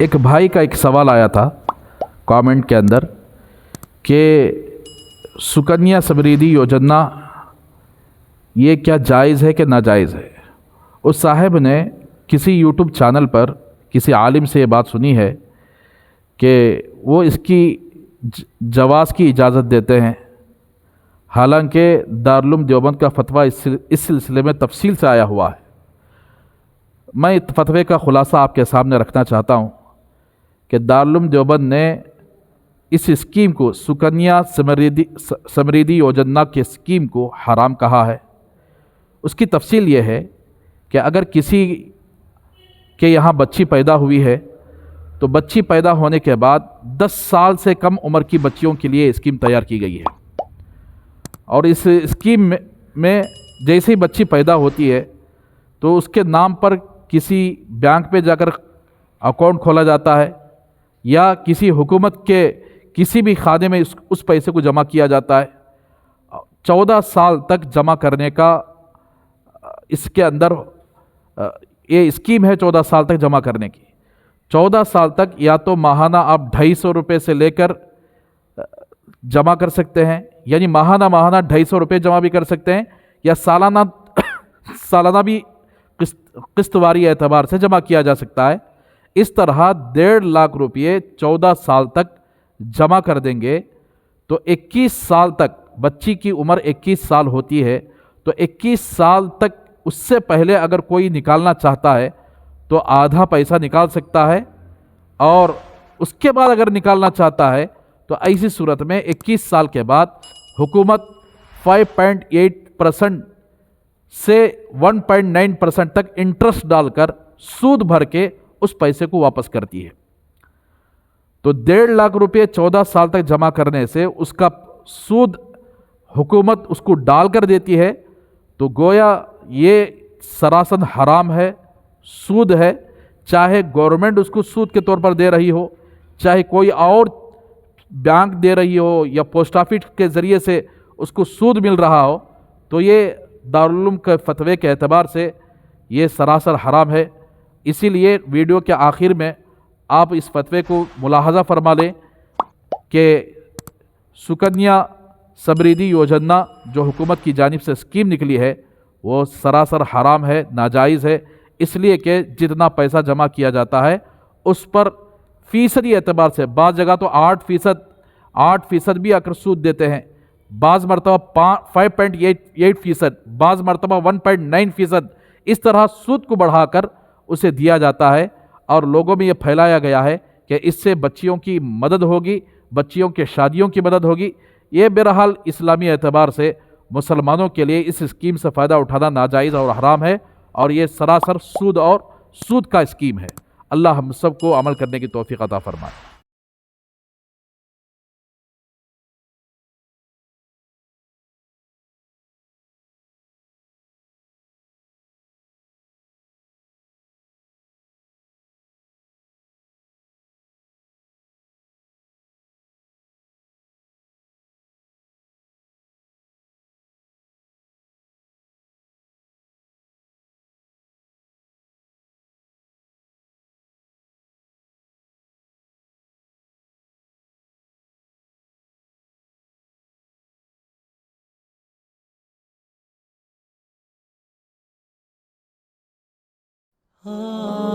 एक भाई का एक सवाल आया था कमेंट के अंदर कि सुकन्या समृद्धि योजना ये क्या जायज़ है कि नाजायज़ है। उस साहब ने किसी यूट्यूब चैनल पर किसी आलिम से ये बात सुनी है कि वो इसकी जवाज़ की इजाज़त देते हैं, हालांकि दारुल देवबंद का फतवा इस सिलसिले में तफसील से आया हुआ है। मैं इस फतवे का ख़ुलासा आपके सामने रखना चाहता हूँ कि दारुल देवबंद ने इस स्कीम को सुकन्या समृद्धि योजना के स्कीम को हराम कहा है। उसकी तफसील ये है कि अगर किसी के यहाँ बच्ची पैदा हुई है तो बच्ची पैदा होने के बाद 10 साल से कम उम्र की बच्चियों के लिए स्कीम तैयार की गई है। और इस स्कीम में जैसे ही बच्ची पैदा होती है तो उसके नाम पर किसी बैंक पे जाकर अकाउंट खोला जाता है या किसी हुकूमत के किसी भी खाने में उस पैसे को जमा किया जाता है। 14 साल तक जमा करने का इसके अंदर ये स्कीम है। 14 साल तक जमा करने की, 14 साल तक या तो माहाना आप 250 रुपये से लेकर जमा कर सकते हैं, यानी माहाना 250 रुपये जमा भी कर सकते हैं, या सालाना भी किस्तवारी एतबार से जमा किया जा सकता है। इस तरह 1.5 लाख रुपये 14 साल तक जमा कर देंगे तो 21 साल तक, बच्ची की उम्र 21 साल होती है, तो 21 साल तक उससे पहले अगर कोई निकालना चाहता है तो आधा पैसा निकाल सकता है, और उसके बाद अगर निकालना चाहता है तो ऐसी सूरत में 21 साल के बाद हुकूमत 5.8% से 1.9% तक इंटरेस्ट डालकर सूद भर के उस पैसे को वापस करती है। तो 1.5 लाख रुपये 14 साल तक जमा करने से उसका सूद हुकूमत उसको डाल कर देती है, तो गोया ये सरासर हराम है, सूद है। चाहे गवर्नमेंट उसको सूद के तौर पर दे रही हो, चाहे कोई और बैंक दे रही हो, या पोस्ट ऑफिस के ज़रिए से उसको सूद मिल रहा हो, तो ये दारुल उलूम के फतवे के एतबार से ये सरासर हराम है। इसीलिए वीडियो के आखिर में आप इस फतवे को मुलाहजा फरमा लें कि सुकन्या समृद्धि योजना जो हुकूमत की जानिब से स्कीम निकली है वो सरासर हराम है, नाजायज़ है। इसलिए कि जितना पैसा जमा किया जाता है उस पर फ़ीसदी एतबार से बाज़ जगह तो 8% भी अगर सूद देते हैं, बाज़ मरतबा 5.8%, बाज़ मरतबा 1.9%, इस तरह सूद को बढ़ाकर उसे दिया जाता है। और लोगों में ये फैलाया गया है कि इससे बच्चियों की मदद होगी, बच्चियों के शादियों की मदद होगी। ये बहरहाल इस्लामी एतबार से मुसलमानों के लिए इस स्कीम से फ़ायदा उठाना नाजायज़ और हराम है, और ये सरासर सूद का स्कीम है। अल्लाह हम सबको अमल करने की तौफीक अता फरमाए। Ah